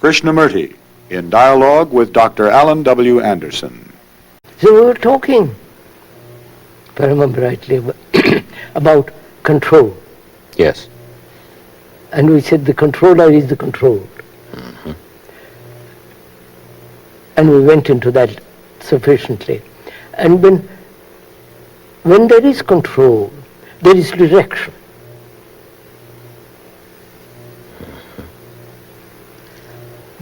Krishnamurti, in dialogue with Dr. Allan W. Anderson. So we were talking, if I remember rightly, about control. Yes. And we said the controller is the controlled. Mm-hmm. And we went into that sufficiently. And when there is control, there is direction.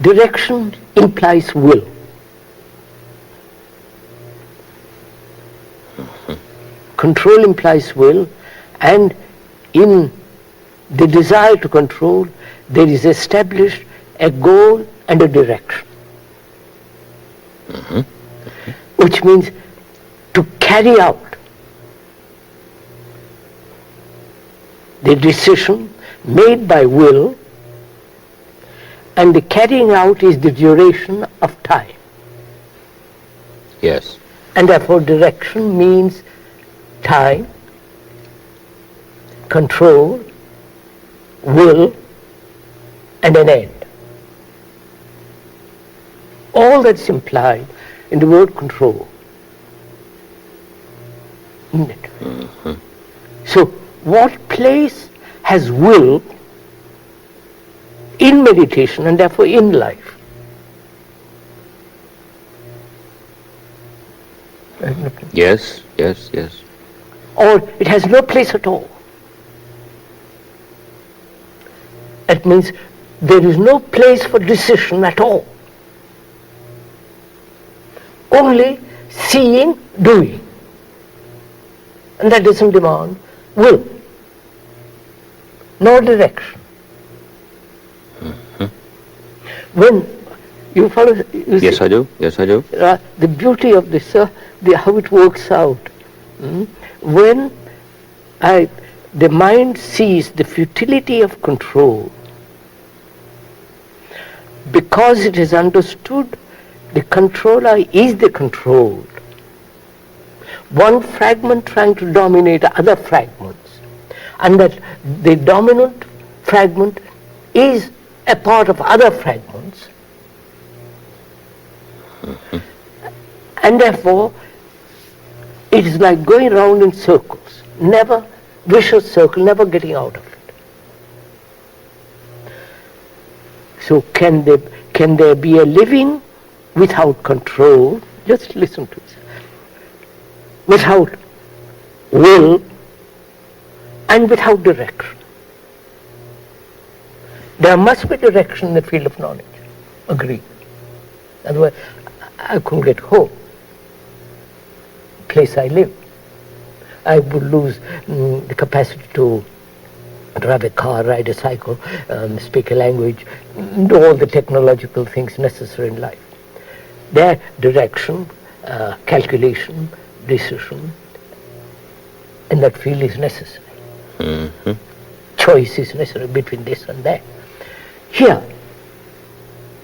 Direction implies will. Control implies will, and in the desire to control, there is established a goal and a direction. Which means to carry out the decision made by will, and the carrying out is the duration of time. Yes. And therefore direction means time, control, will, and an end. All that's implied in the word control. Isn't it? Mm-hmm. So what place has will in meditation and therefore in life? Yes, yes, yes. Or it has no place at all. That means there is no place for decision at all. Only seeing, doing. And that doesn't demand will, nor direction. When you follow, you Yes, see, I do. Yes, I do. the beauty of this, how it works out. When the mind sees the futility of control, because it has understood the controller is the controlled, one fragment trying to dominate other fragments, and that the dominant fragment is a part of other fragments, and therefore it is like going round in circles, never vicious circle, never getting out of it. So can there be a living without control? Just listen to it. Without will and without direction. There must be direction in the field of knowledge. Agreed. Otherwise, I couldn't get home. The place I live. I would lose the capacity to drive a car, ride a cycle, speak a language, do all the technological things necessary in life. Their direction, calculation, decision in that field is necessary. Mm-hmm. Choice is necessary between this and that. Here,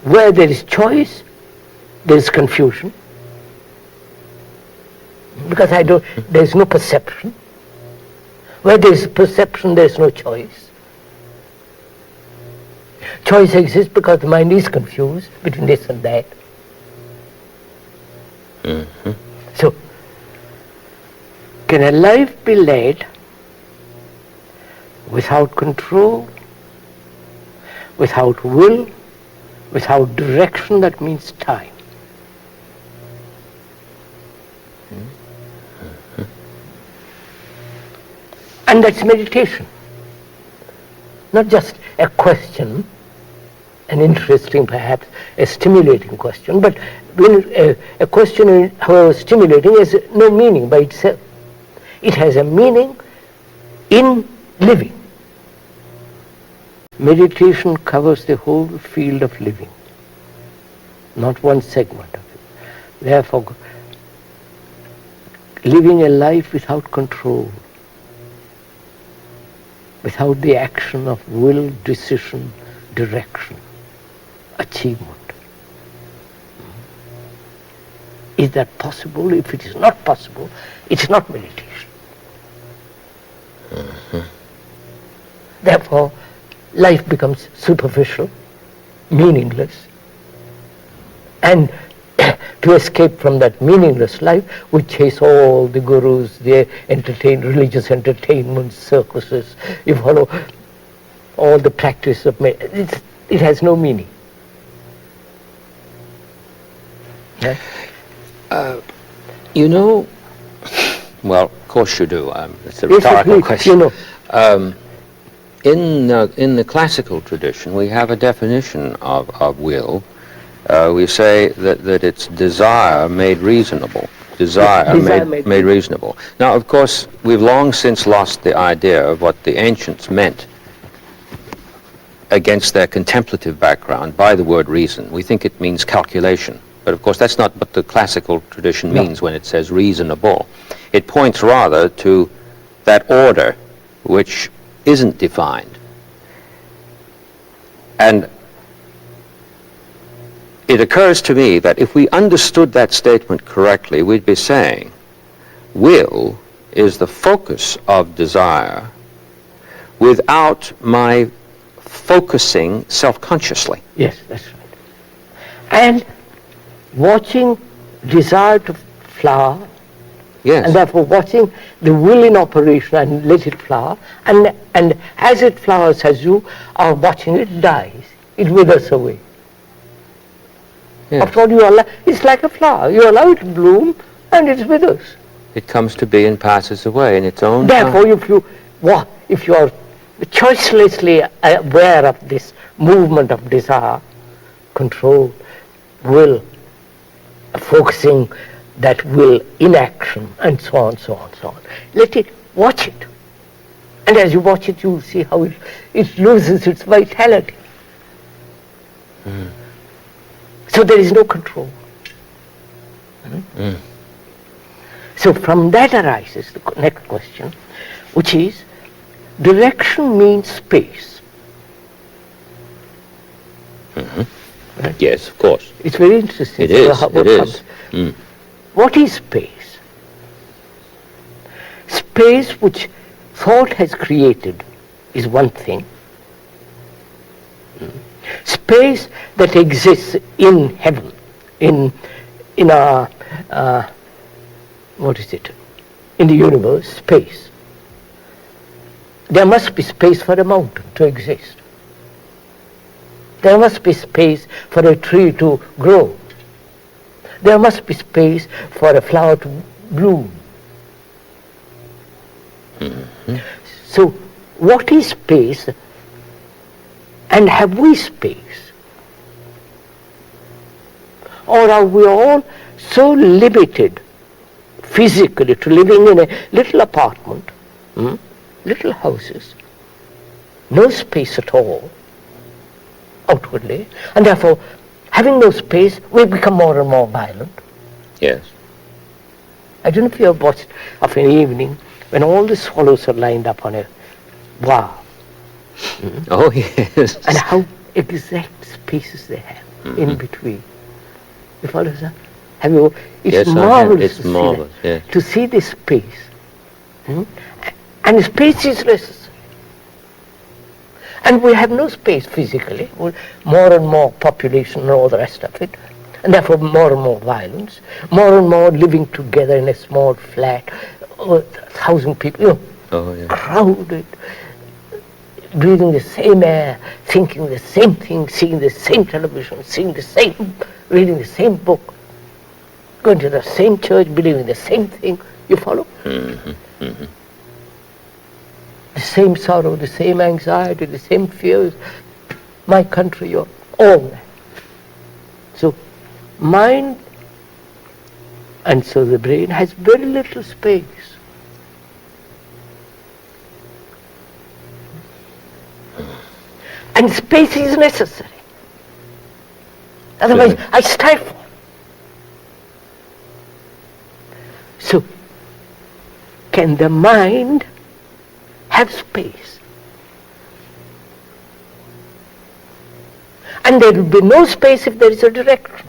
where there is choice, there is confusion. Because there is no perception. Where there is perception, there is no choice. Choice exists because the mind is confused between this and that. Mm-hmm. So, can a life be led without control, without will, without direction? That means time. And that's meditation. Not just a question, an interesting, perhaps a stimulating question, but a question, however stimulating, has no meaning by itself. It has a meaning in living. Meditation covers the whole field of living, not one segment of it. Therefore, living a life without control, without the action of will, decision, direction, achievement. Is that possible? If it is not possible, it's not meditation. Mm-hmm. Therefore, life becomes superficial, meaningless, And to escape from that meaningless life, we chase all the gurus, they entertain religious entertainments, circuses, you follow, all the practice of it has no meaning. Yeah? You know, well, of course you do. It's a rhetorical question. You know. In the classical tradition, we have a definition of will. We say that it's desire made reasonable. Desire made reasonable. Now, of course, we've long since lost the idea of what the ancients meant against their contemplative background by the word reason. We think it means calculation. But of course, that's not what the classical tradition means when it says reasonable. It points rather to that order which isn't defined. And it occurs to me that if we understood that statement correctly, we'd be saying will is the focus of desire without my focusing self-consciously. Yes, that's right. And watching desire to flower, yes, and therefore watching the will in operation and let it flower, and as it flowers, as you are watching it dies, it withers away. yes. After all, it's like a flower. You allow it to bloom, and it withers. It comes to be and passes away in its own Therefore, time. if you are choicelessly aware of this movement of desire, control, will, focusing that will in action, and so on, so on, so on. Watch it. And as you watch it, you will see how it loses its vitality. So there is no control. So from that arises the next question, which is, direction means space. Right? Yes, of course. It's very interesting. It is. It is. What is space? Space which thought has created is one thing. Space that exists in heaven, in our, what is it? In the universe, space. There must be space for a mountain to exist. There must be space for a tree to grow. There must be space for a flower to bloom. So, what is space, and have we space? Or are we all so limited physically to living in a little apartment, little houses, no space at all outwardly, and therefore having no space, we become more and more violent? Yes. I don't know if you have watched of an evening when all the swallows are lined up on a bar. Oh, yes. And how exact spaces they have in between. You follow, sir? Have you? It's Yes, marvelous. it's marvelous, yes. To see this space. And space is necessary. And we have no space physically. More and more population and all the rest of it. And therefore more and more violence. More and more living together in a small flat. 1,000 people, crowded. Breathing the same air, thinking the same thing, seeing the same television, reading the same book, going to the same church, believing the same thing. You follow? The same sorrow, the same anxiety, the same fears. My country, all that. So, mind and so the brain has very little space. And space is necessary. Otherwise, I stifle. So, can the mind have space? And there will be no space if there is a direction.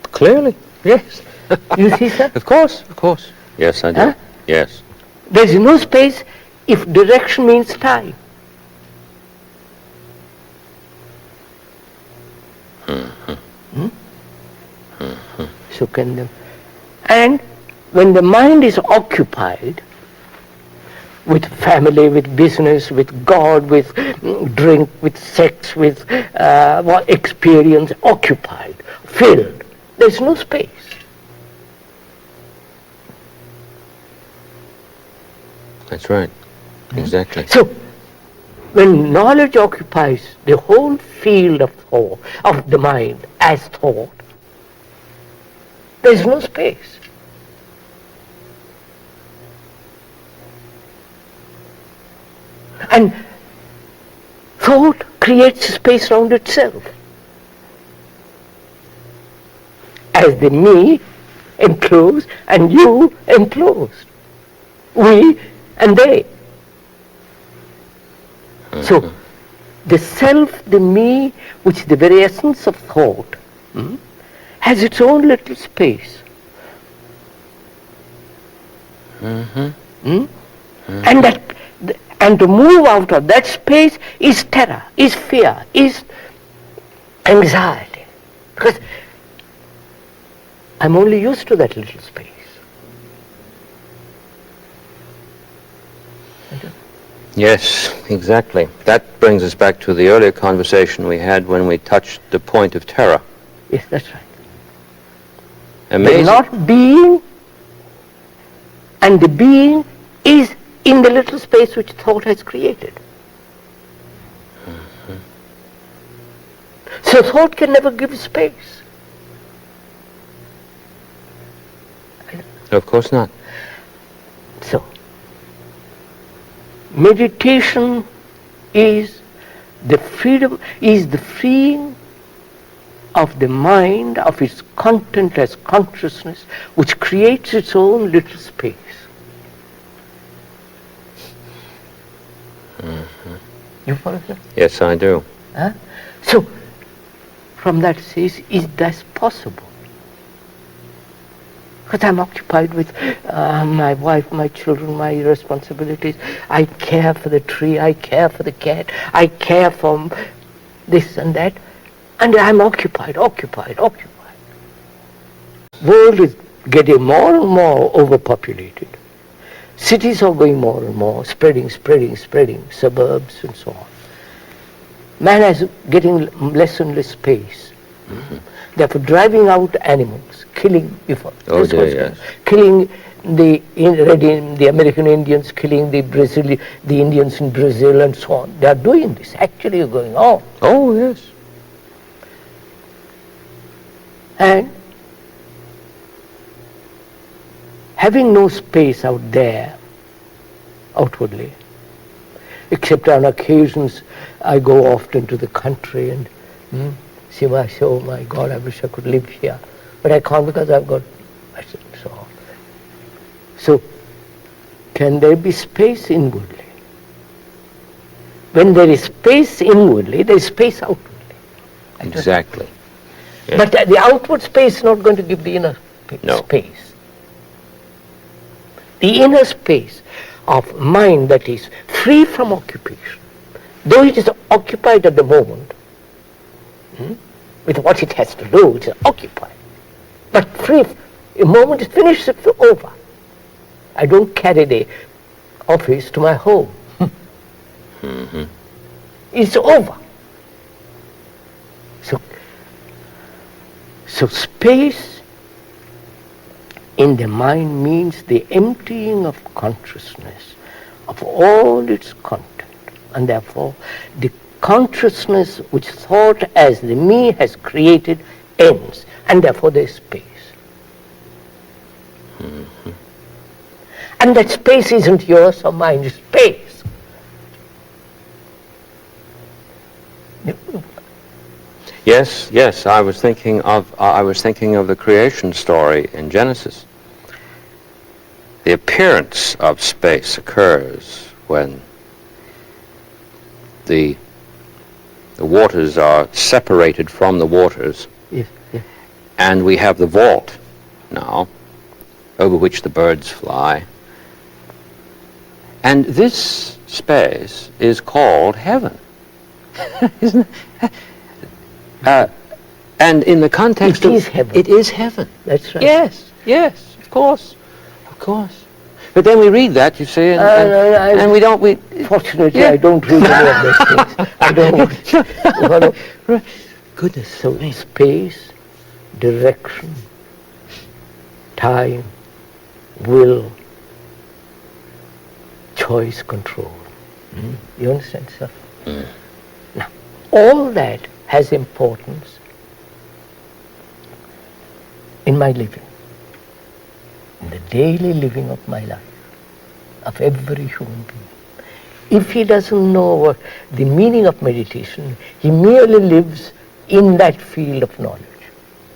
Clearly. Yes. You see, sir? Of course, of course. Yes, I do. Huh? Yes. There is no space if direction means time. so can the... And when the mind is occupied with family, with business, with God, with drink, with sex, with experience, occupied, filled, there's no space. That's right. Exactly. So, when knowledge occupies the whole field of thought, of the mind as thought, there's no space. And thought creates space around itself. As the me enclosed and you enclosed. We and they. So, the self, the me, which is the very essence of thought, has its own little space. And to move out of that space is terror, is fear, is anxiety. Because I'm only used to that little space. Yes, exactly. That brings us back to the earlier conversation we had when we touched the point of terror. Yes, that's right. Amazing. The not being, and the being is in the little space which thought has created. So thought can never give space. Of course not. So, meditation is the freedom, is the freeing of the mind, of its content as consciousness, which creates its own little space. You follow that? Yes, I do. So, from that says, is that possible? Because I'm occupied with my wife, my children, my responsibilities. I care for the tree, I care for the cat, I care for this and that. And I'm occupied. World is getting more and more overpopulated. Cities are going more and more, spreading, suburbs and so on. Man is getting less and less space. Therefore, driving out animals, killing before. Killing the American Indians, killing the Indians in Brazil and so on. They are doing this, actually going on. Oh, yes. And having no space out there, outwardly, except on occasions I go often to the country and see oh my God, I wish I could live here. But I can't because I've got so on. So, can there be space inwardly? When there is space inwardly, there is space outwardly. Exactly. Yes. But the outward space is not going to give the inner space. The inner space of mind that is free from occupation, though it is occupied at the moment, with what it has to do, it is occupied. But free, the moment it finishes, it's over. I don't carry the office to my home. It's over. So space in the mind means the emptying of consciousness of all its content, and therefore the consciousness which thought as the me has created ends, and therefore there is space. And that space isn't yours or mine, it's space. Yes, I was thinking of the creation story in Genesis. The appearance of space occurs when the waters are separated from the waters, and we have the vault now over which the birds fly. And this space is called heaven. Isn't it? And in the context it is heaven. It is heaven. That's right. Yes, yes, of course. But then we read that, you see, and we don't... Fortunately, Yeah. I don't read any of those things. I don't. Right. Goodness. So space, direction, time, will, choice, control. You understand, sir? Now, all that has importance in my living, in the daily living of my life, of every human being. If he doesn't know what the meaning of meditation, he merely lives in that field of knowledge.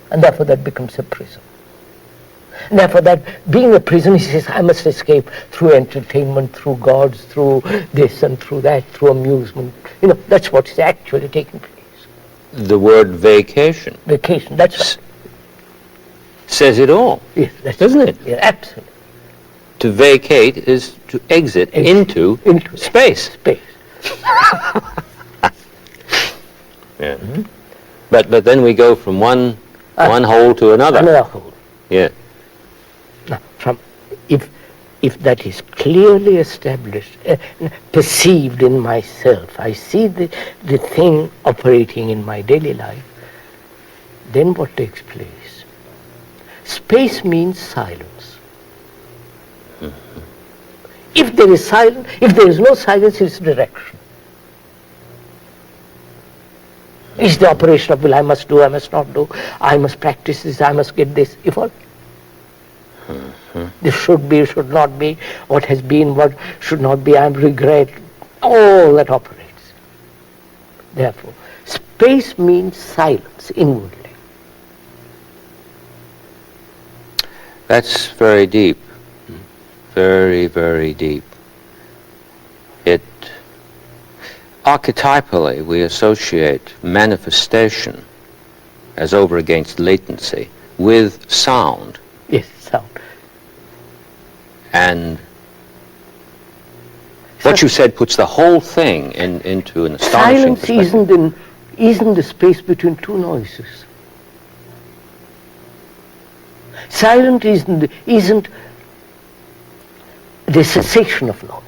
And therefore that becomes a prison. And therefore that being a prison, he says, I must escape through entertainment, through gods, through this and through that, through amusement. You know, that's what's actually taking place. The word vacation. Vacation, that's right. Says it all. Yes, that's doesn't right. it? Yeah, absolutely. To vacate is to exit into space. Space. Yeah. But then we go from one hole to another. Another hole. Yeah. Now, if that is clearly established, perceived in myself, I see the thing operating in my daily life, then what takes place? Space means silence. If there is silence, if there is no silence, it's direction. It's the operation of will. I must do, I must not do, I must practice this, I must get this. If all. This should be, should not be, what has been, what should not be, I regret. All that operates. Therefore, space means silence inwardly. That's very deep. Very, very deep. Archetypally, we associate manifestation as over against latency with sound. Yes, sound. And what you said puts the whole thing into an astonishing perspective. Silence isn't the space between two noises. Silence isn't the cessation of noise.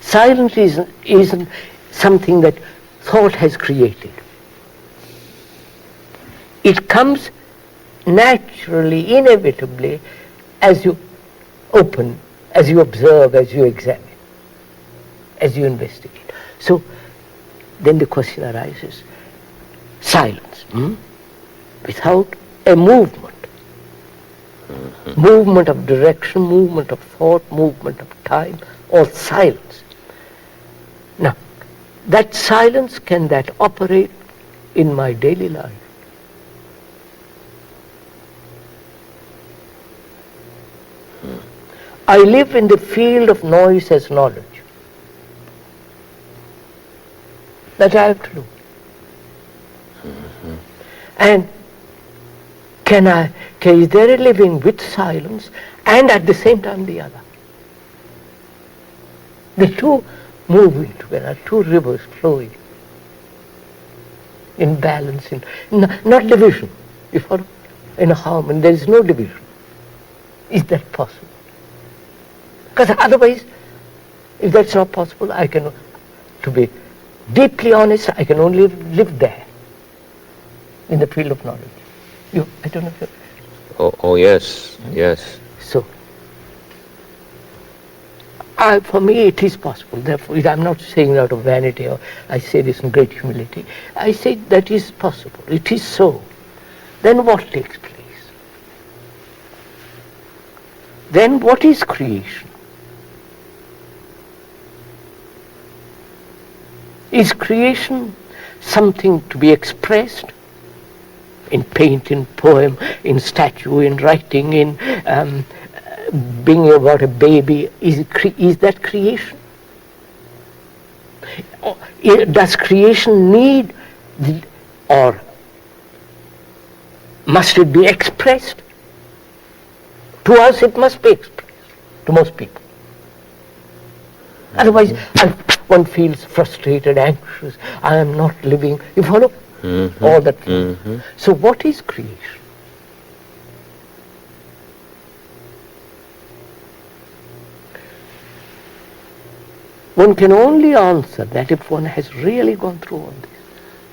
Silence isn't something that thought has created. It comes naturally, inevitably, as you open, as you observe, as you examine, as you investigate. So then the question arises, silence, without a movement. Movement of direction, movement of thought, movement of time, or silence. Now, that silence, can that operate in my daily life? I live in the field of noise as knowledge. That I have to do. And is there a living with silence and at the same time the other? The two moving together, two rivers flowing in balance, not division. You follow? In harmony, there is no division. Is that possible? Because otherwise, if that's not possible, to be deeply honest, I can only live there, in the field of knowledge. I don't know if you... Oh yes, yes. So, for me it is possible. Therefore, I'm not saying out of vanity, or I say this in great humility. I say that is possible. It is so. Then what takes place? Then what is creation? Is creation something to be expressed in paint, in poem, in statue, in writing, in being about a baby? Is that creation? Does creation need, or must it be expressed? To us it must be expressed, to most people. Otherwise, one feels frustrated, anxious. I am not living. You follow? all that flows. So what is creation? One can only answer that if one has really gone through all this.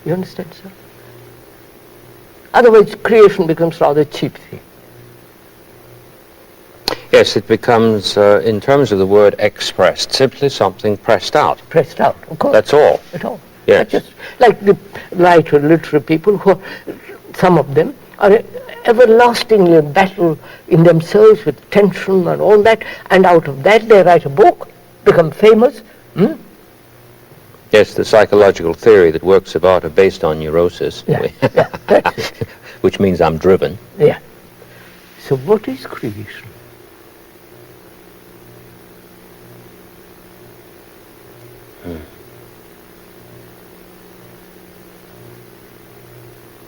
You understand, sir? Otherwise, creation becomes rather a cheap thing. Yes, it becomes, in terms of the word expressed, simply something pressed out. Pressed out, of course. That's all. At all. Yes. Just like the writer, literary people, who, some of them, are everlastingly in battle in themselves with tension and all that, and out of that they write a book, become famous. Yes, the psychological theory that works of art are based on neurosis. Yeah, that's it. Which means I'm driven. Yeah. So what is creation?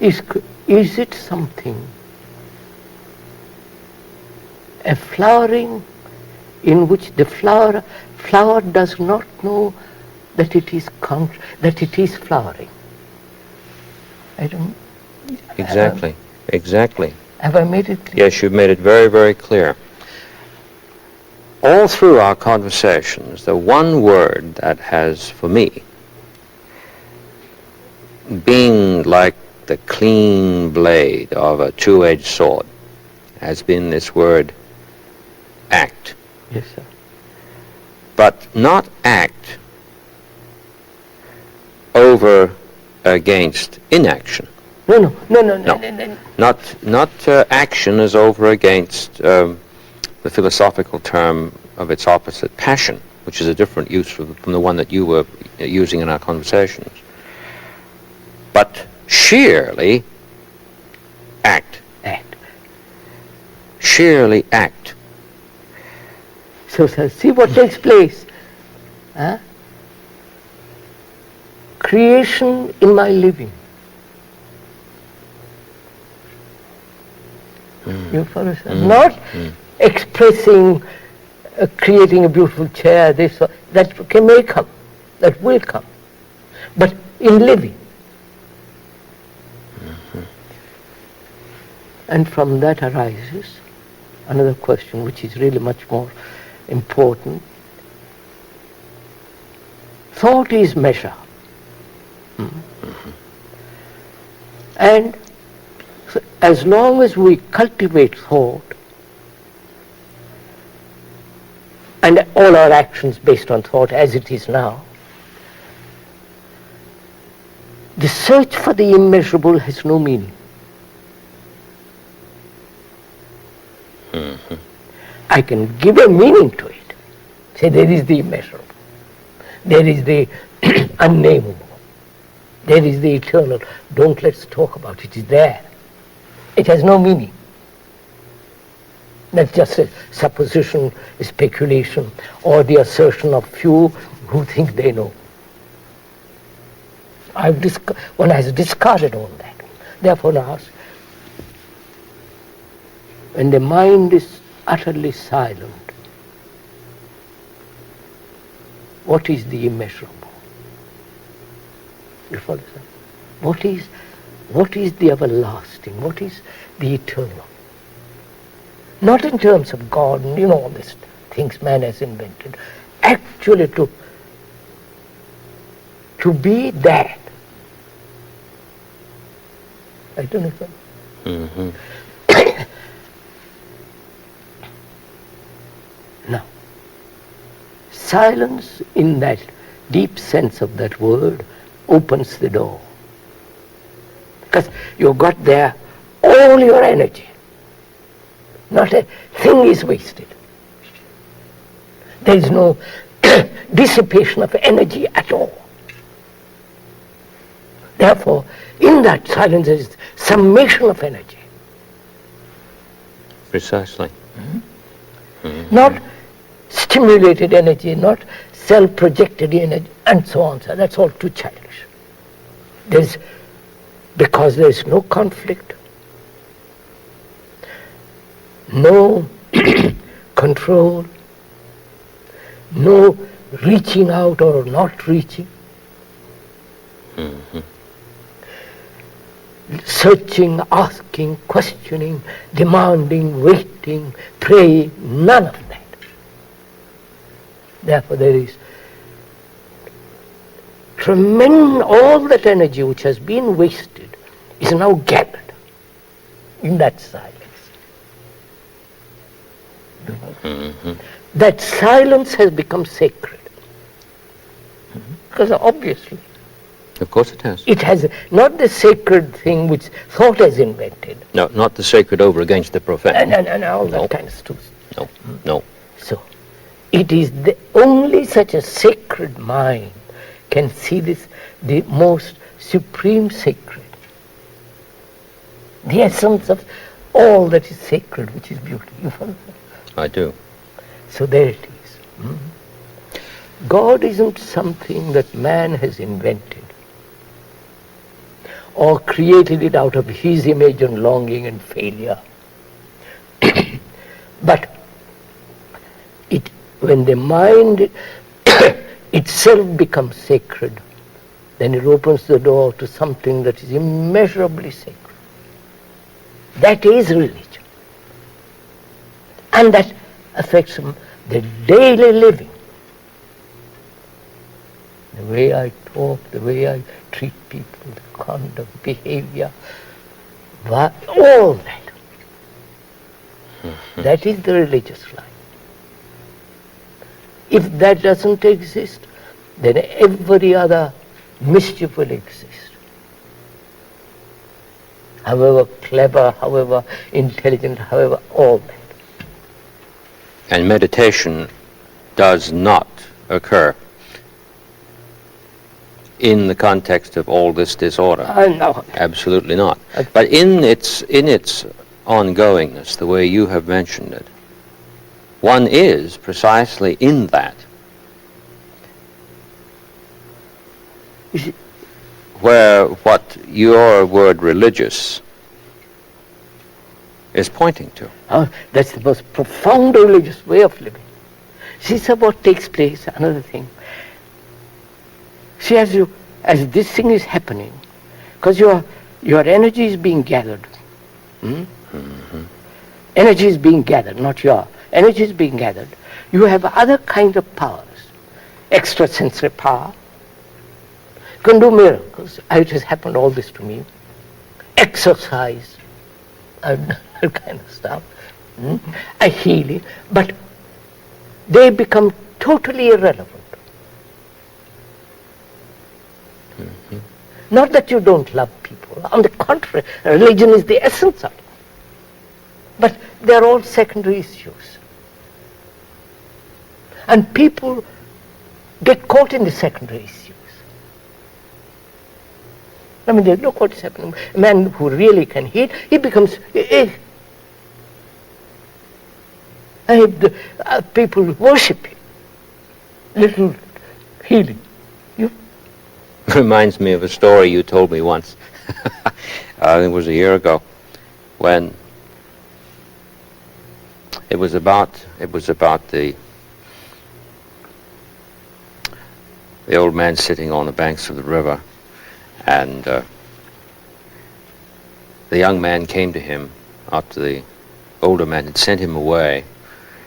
Is it something, a flowering in which the flower does not know that it is flowering? I don't. Exactly. Exactly. Have I made it clear? Yes, you've made it very, very clear. All through our conversations, the one word that has, for me, been like the clean blade of a two-edged sword, has been this word act. Yes, sir. But not act over against inaction. No. Not action as over against the philosophical term of its opposite, passion, which is a different use from the one that you were using in our conversations. But sheerly act. Act. Sheerly act. So, sir, see what takes place. Huh? Creation in my living. You follow, sir? Not expressing, creating a beautiful chair, this, that may come, that will come. But in living. And from that arises another question, which is really much more important. Thought is measure. And so as long as we cultivate thought, and all our actions based on thought as it is now, the search for the immeasurable has no meaning. I can give a meaning to it. Say there is the immeasurable. There is the unnameable. There is the eternal. Don't let's talk about it. It is there. It has no meaning. That's just a supposition, a speculation, or the assertion of few who think they know. One has discarded all that. Therefore now, when the mind is utterly silent, what is the immeasurable? You follow, sir? What is the everlasting? What is the eternal? Not in terms of God, all these things man has invented. Actually to be that. I don't know if Now, silence in that deep sense of that word opens the door. Because you got there all your energy. Not a thing is wasted. There is no dissipation of energy at all. Therefore, in that silence there is summation of energy. Precisely. Not stimulated energy, not self-projected energy, and so on. So that's all too childish. Because there is no conflict, no control, no reaching out or not reaching. searching, asking, questioning, demanding, waiting, praying, none of that. Therefore there is tremendous, all that energy which has been wasted is now gathered in that silence. Mm-hmm. That silence has become sacred. Because obviously, of course it has. It has not the sacred thing which thought has invented. No, not the sacred over against the profane. No, all that kind of stuff. No. So, it is only such a sacred mind can see this, the most supreme sacred. The essence of all that is sacred, which is beauty. You follow that? I do. So there it is. God isn't something that man has invented or created it out of his image and longing and failure. But when the mind itself becomes sacred, then it opens the door to something that is immeasurably sacred. That is religion. And that affects the daily living. The way I talk, the way I treat people, the conduct, behavior, all that. Mm-hmm. That is the religious life. If that doesn't exist, then every other mischief will exist. However clever, however intelligent, however all that. And meditation does not occur in the context of all this disorder. No. Absolutely not. But in its ongoingness, the way you have mentioned it, one is precisely in that. Where what your word religious is pointing to. That's the most profound religious way of living. See, so what takes place, another thing. See, as this thing is happening, because your energy is being gathered. Mm-hmm. Energy is being gathered, not your. Energy is being gathered. You have other kinds of powers. Extrasensory power. You can do miracles. It has happened all this to me. Exercise. I've done that kind of stuff. A healing. But they become totally irrelevant. Mm-hmm. Not that you don't love people. On the contrary, religion is the essence of it. But they're all secondary issues. And people get caught in the secondary issues. I mean, look what's happening. A man who really can heal, he becomes... people worship him. Little healing. Reminds me of a story you told me once. I think it was a year ago, when it was about the old man sitting on the banks of the river, and the young man came to him after the older man had sent him away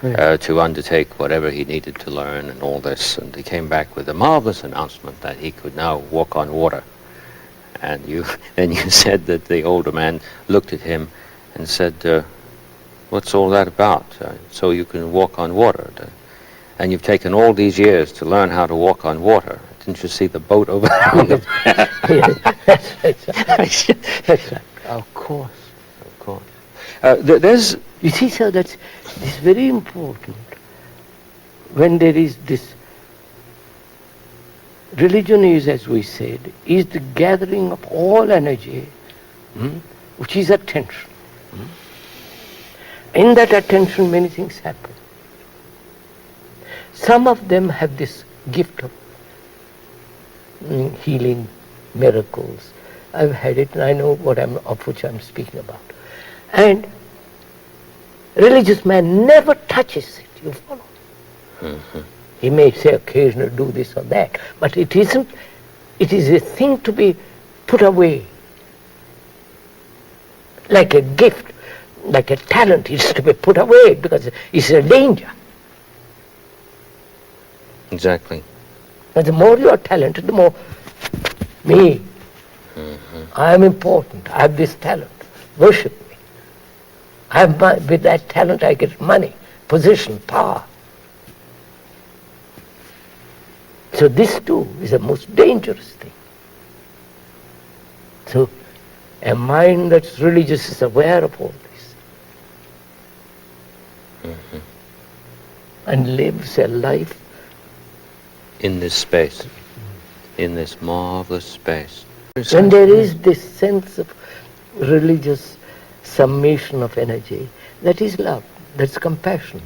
to undertake whatever he needed to learn and all this, and he came back with a marvelous announcement that he could now walk on water. And then you said that the older man looked at him and said, what's all that about? So you can walk on water. And you've taken all these years to learn how to walk on water. Didn't you see the boat over there? That's right. Of course. There's... You see, sir, that's very important. When there is this... Religion is, as we said, is the gathering of all energy, which is attention. In that attention, many things happen. Some of them have this gift of healing, miracles. I've had it, and I know of which I'm speaking about. And religious man never touches it, you follow? Mm-hmm. He may say occasionally do this or that, but it isn't. It is a thing to be put away. like a gift, like a talent. It's to be put away because it's a danger. Exactly. But the more you are talented, the more me. I am important. I have this talent. Worship me. With that talent I get money, position, power. So this too is the most dangerous thing. So a mind that's religious is aware of all this. And lives a life in this space, in this marvelous space. When there is this sense of religious summation of energy, that is love, that's compassion,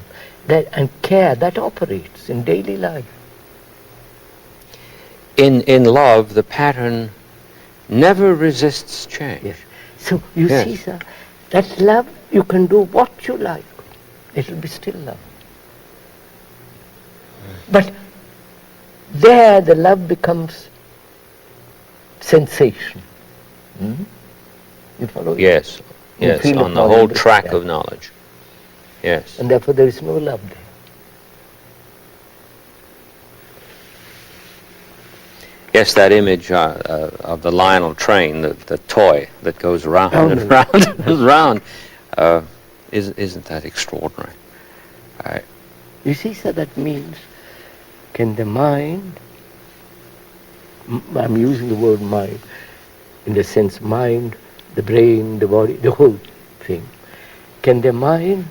and care that operates in daily life. In love, the pattern never resists change. Yes. So you see, sir, that love, you can do what you like. It will be still love. But there the love becomes sensation. You follow? Yes, yes, on the whole track of knowledge. Yes. And therefore there is no love there. Yes, that image of the Lionel train, the toy that goes round and round and round, isn't that extraordinary? You see, sir, that means, can the mind, I'm using the word mind, in the sense mind, the brain, the body, the whole thing, can the mind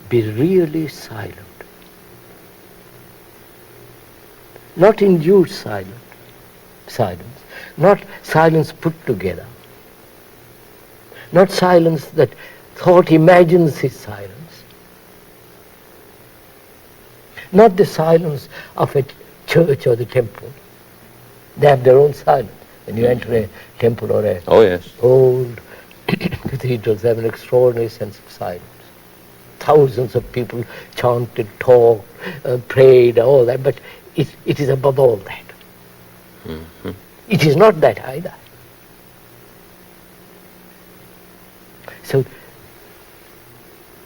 be really silent? Not induced silence, not silence put together, not silence that thought imagines is silence, not the silence of a church or the temple. They have their own silence. When you enter a temple or a old cathedrals, they have an extraordinary sense of silence. Thousands of people chanted, talked, prayed, all that, but it is above all that. It is not that either. So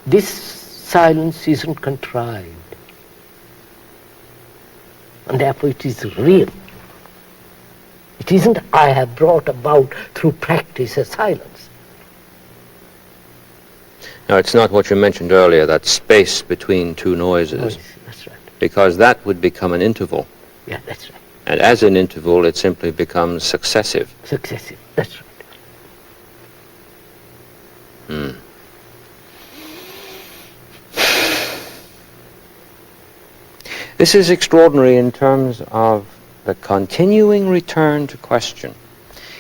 this silence isn't contrived, and therefore it is real. It isn't I have brought about through practice a silence. No, it's not what you mentioned earlier, that space between two noises. That's right. Because that would become an interval. Yeah, that's right. And as an interval, it simply becomes successive. Successive, that's right. This is extraordinary in terms of the continuing return to question.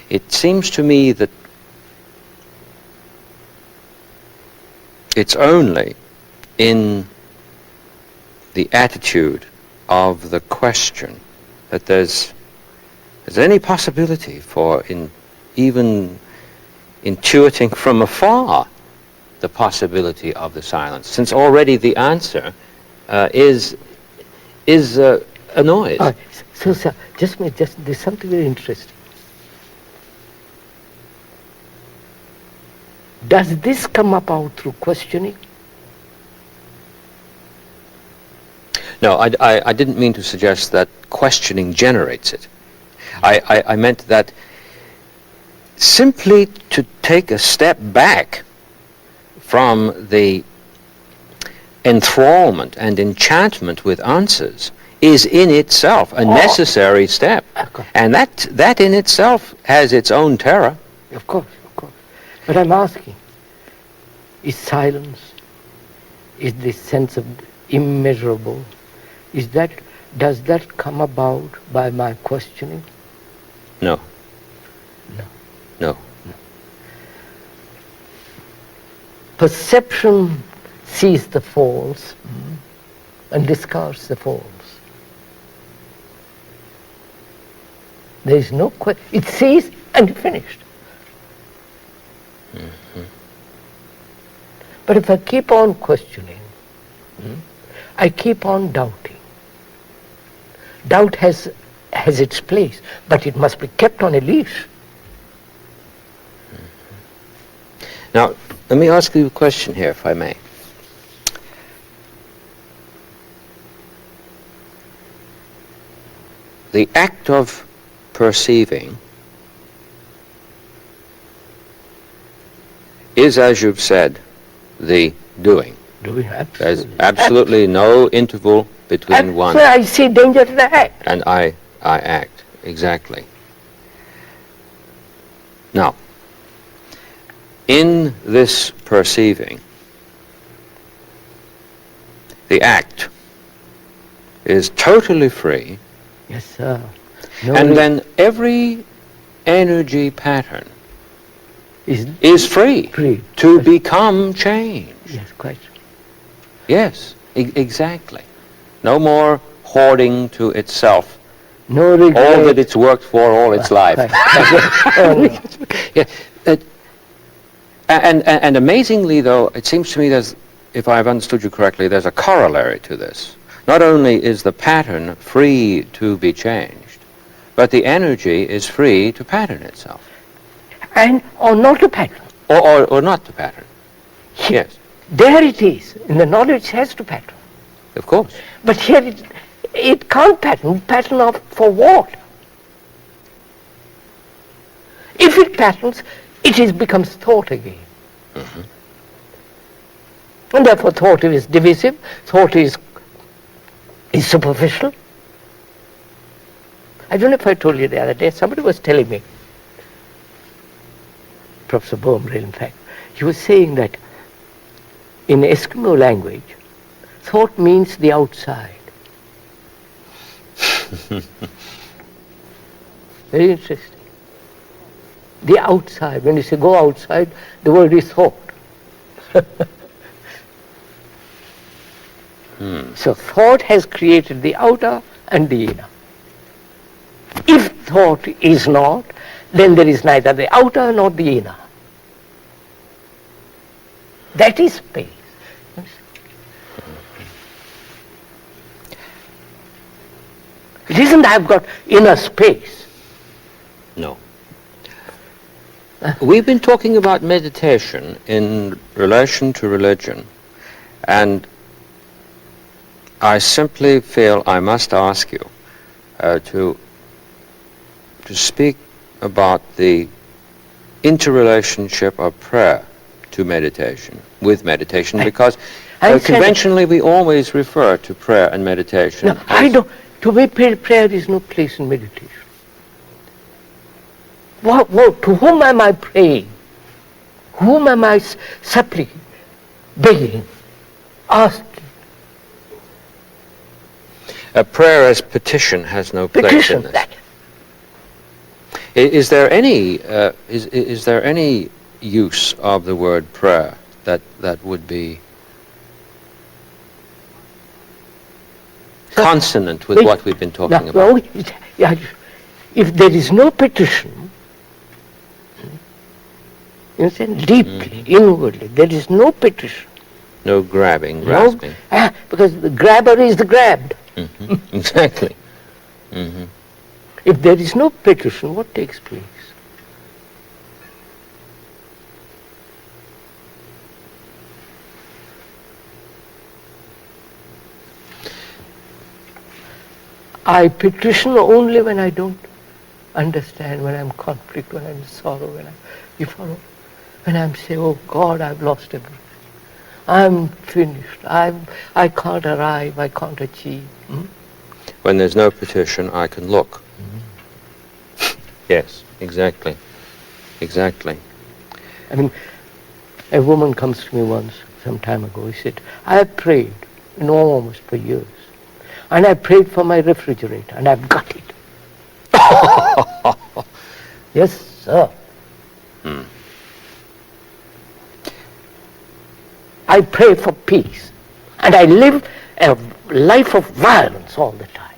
It seems to me that it's only in the attitude of the question that there's any possibility for even intuiting from afar the possibility of the silence, since already the answer is a noise. So, sir, there's something very interesting. Does this come about through questioning? No, I didn't mean to suggest that questioning generates it. I meant that simply to take a step back from the enthrallment and enchantment with answers is in itself a necessary step. And that in itself has its own terror. Of course. But I'm asking, is silence, is this sense of immeasurable, does that come about by my questioning? No. Perception sees the false and discards the false. There is no question. It sees and finished. But if I keep on questioning, I keep on doubting. Doubt has its place, but it must be kept on a leash. Now, let me ask you a question here, if I may. The act of perceiving is, as you've said, the doing. Doing, There's absolutely no interval between one So I see danger in the act. and I act. Exactly. Now, in this perceiving, the act is totally free, Yes, sir. No and then every energy pattern is is free, free. to become change. Yes, quite. Yes, exactly. No more hoarding to itself No regret. all that it's worked for all its life. Yeah, and amazingly, though, it seems to me there's, if I've understood you correctly, there's a corollary to this. Not only is the pattern free to be changed, but the energy is free to pattern itself. And or not a pattern. Or not to pattern. Yes, There it is. In the knowledge has to pattern. of course. But here it can't pattern. Pattern of for what? If it patterns, it becomes thought again. Mm-hmm. And therefore thought is divisive, thought is superficial. I don't know if I told you the other day, somebody was telling me, Professor Boehmrel in fact, he was saying that in Eskimo language, thought means the outside. Very interesting. The outside, when you say go outside, the word is thought. So thought has created the outer and the inner. If thought is not, then there is neither the outer nor the inner. That is space. It isn't I've got inner space. No. We've been talking about meditation in relation to religion, and I simply feel I must ask you to speak about the interrelationship of prayer to meditation, with meditation, because conventionally we always refer to prayer and meditation. No, I don't. To me, prayer is no place in meditation. To whom am I praying? Whom am I supplicating, begging, asking? A prayer as petition has no place Petition, in this. that. Is there any is there any use of the word prayer that would be consonant with what we've been talking about? If there is no petition, you understand, deeply, inwardly, there is no petition. No grabbing, grasping. Because the grabber is the grabbed. Mm-hmm. Exactly. Mm-hmm. If there is no petition, what takes place? I petition only when I don't understand, when I'm in conflict, when I'm in sorrow, when I'm saying, oh God, I've lost everything. I'm finished. I can't arrive. I can't achieve. When there's no petition, I can look. Yes, exactly. Exactly. I mean, a woman comes to me once, some time ago. She said, I have prayed, almost for years. And I prayed for my refrigerator, and I've got it. Yes, sir. I pray for peace, and I live a life of violence all the time.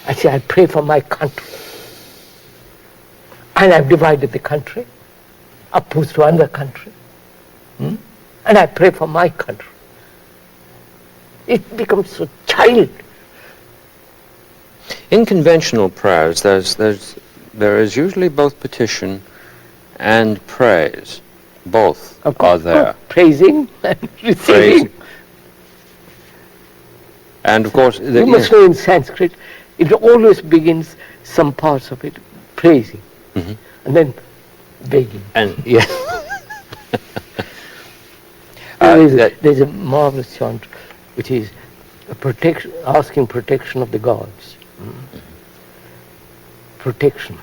I say, I pray for my country. And I've divided the country, opposed to another country. And I pray for my country. It becomes so child. In conventional prayers, there's there is usually both petition and praise. Both Of are course, there. praising and receiving. And of course, you must know in Sanskrit, it always begins some parts of it praising, and then begging. And yeah, there's a marvelous chant which is asking protection of the gods. Protection.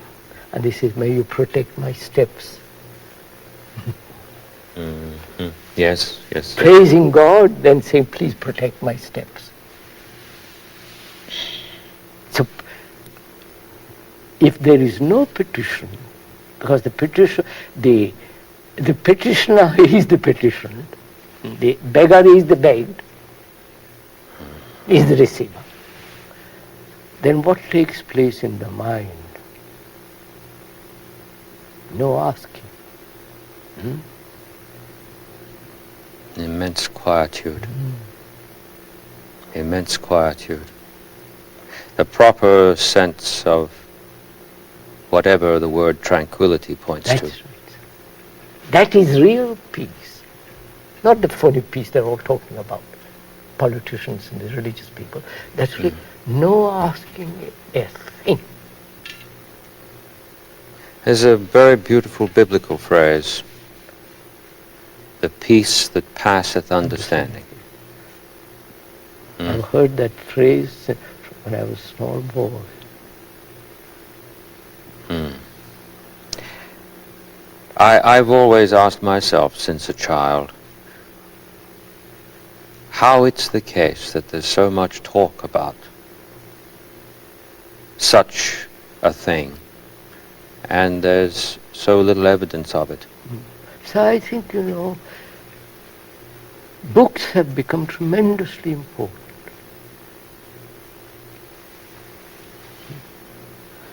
And this is, may you protect my steps. Yes, yes. Praising God, then saying, please protect my steps. So, if there is no petition, because the petitioner is the petitioned, the beggar is the begged, is the receiver, then what takes place in the mind? No asking. Immense quietude. Immense quietude. The proper sense of whatever the word tranquility points to. Right. That is real peace. Not the phony peace they're all talking about. Politicians and the religious people. That's really no asking a thing. There's a very beautiful biblical phrase, the peace that passeth understanding. I've heard that phrase when I was a small boy. I've always asked myself since a child how it's the case that there's so much talk about such a thing and there's so little evidence of it. So I think, books have become tremendously important.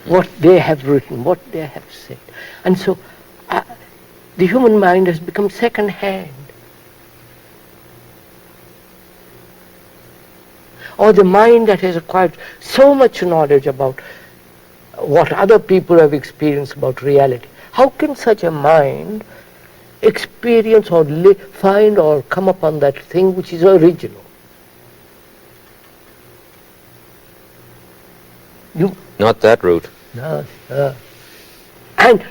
What they have written, what they have said. And so the human mind has become second hand. Or the mind that has acquired so much knowledge about what other people have experienced about reality. How can such a mind experience or find or come upon that thing which is original? Not that route. No. And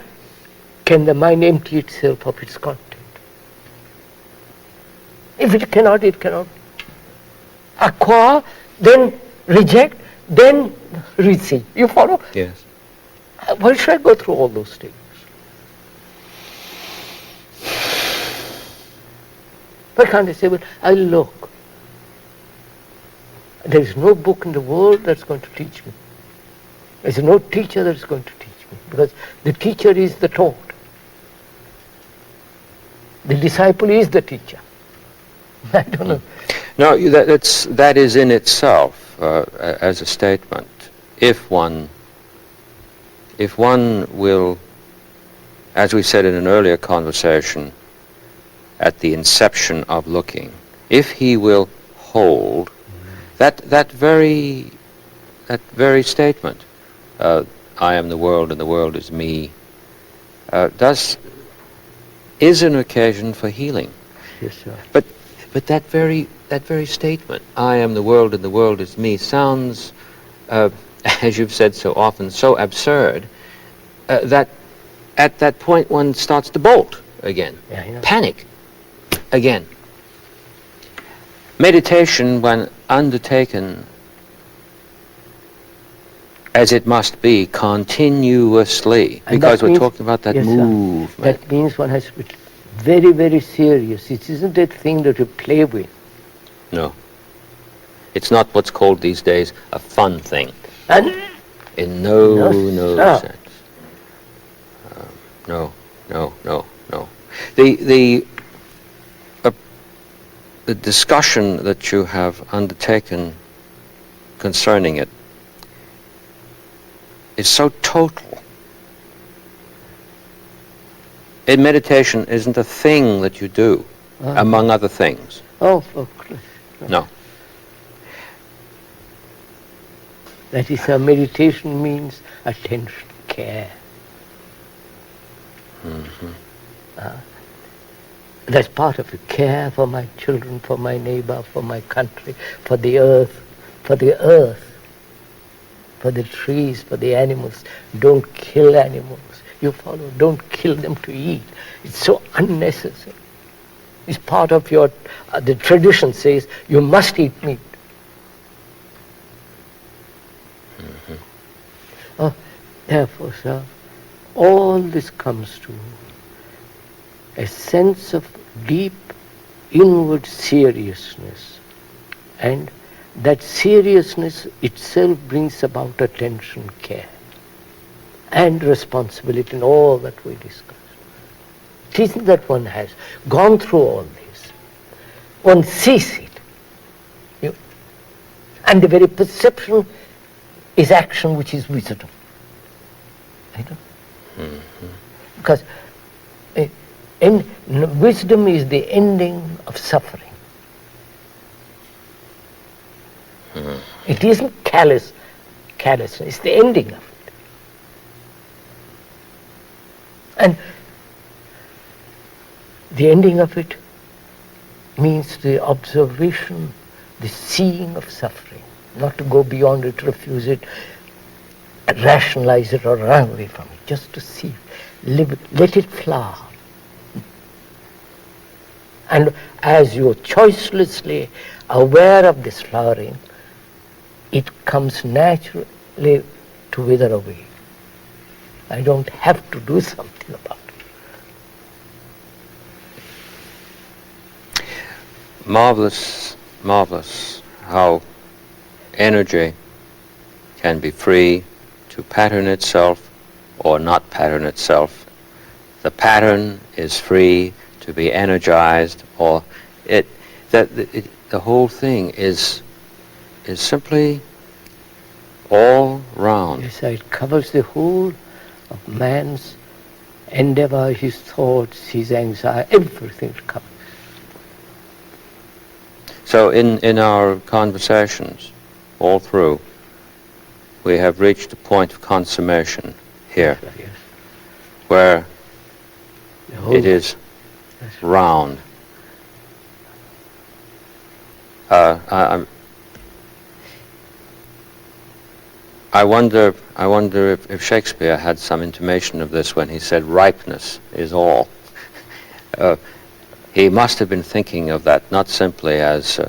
can the mind empty itself of its content? If it cannot, it cannot. Acquire, then reject, then receive. You follow? Yes. Why should I go through all those stages? Why can't I say, well, I'll look. There is no book in the world that's going to teach me. There is no teacher that's going to teach me. Because the teacher is the taught. The disciple is the teacher. I don't know. No, that is in itself as a statement. If one will, as we said in an earlier conversation, at the inception of looking, if he will hold that very statement, I am the world and the world is me, is an occasion for healing. Yes, sir. But that very statement, I am the world and the world is me, sounds, as you've said so often, so absurd that at that point one starts to bolt again, panic again. Meditation, when undertaken as it must be continuously, and because we're talking about that movement. That means one has to be very, very serious. It isn't a thing that you play with. No. It's not what's called these days a fun thing. And in no sense. No. The discussion that you have undertaken concerning it is so total. In meditation isn't a thing that you do, among other things. Oh, of course. No. That is, meditation means attention, care. That's part of it. Care for my children, for my neighbor, for my country, for the earth, for the trees, for the animals. Don't kill animals. You follow? Don't kill them to eat. It's so unnecessary. It's part of your, the tradition says you must eat meat. Oh, therefore, sir, all this comes to a sense of deep inward seriousness, and that seriousness itself brings about attention, care, and responsibility in all that we discussed. It isn't that one has gone through all this. One sees it. And the very perception is action which is wisdom. Because wisdom is the ending of suffering. It isn't carelessness, it's the ending of it. And the ending of it means the observation, the seeing of suffering, not to go beyond it, refuse it, rationalize it or run away from it, just to see it, live it, let it flower. And as you're choicelessly aware of this flowering, it comes naturally to wither away. I don't have to do something about it. Marvelous, marvelous how energy can be free to pattern itself or not pattern itself. The pattern is free to be energized, or the whole thing is simply all round. Yes, it covers the whole of man's endeavor, his thoughts, his anxiety, everything it covers. So in our conversations, all through, we have reached a point of consummation here, Yes. where it is Yes. round. I wonder if Shakespeare had some intimation of this when he said ripeness is all. He must have been thinking of that not simply as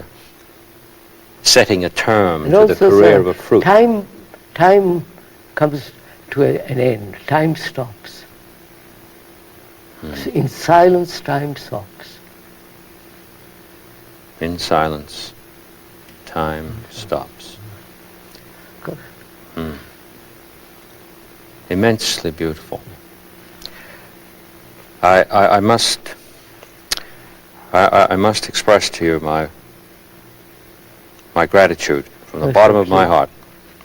setting a term And to the also, career sir, of a fruit. Time comes to an end. Time stops. In silence, time stops. In silence, time stops. Good. Immensely beautiful. I must express to you my gratitude from the bottom of my heart.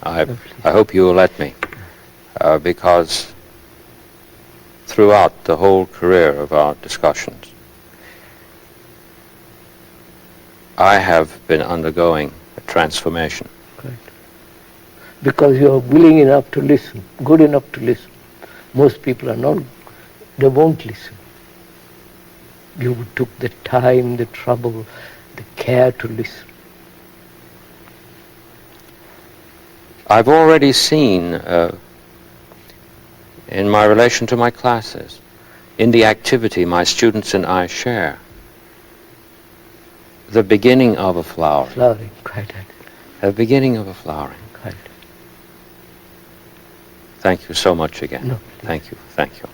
I hope you will let me, because throughout the whole career of our discussions, I have been undergoing a transformation. Right. Because you are willing enough to listen, good enough to listen. Most people are not, they won't listen. You took the time, the trouble, the care to listen. I've already seen, in my relation to my classes, in the activity my students and I share, the beginning of a flower. Flowering, quite right. The beginning of a flowering. Right. Thank you so much again. No, Thank you. Thank you.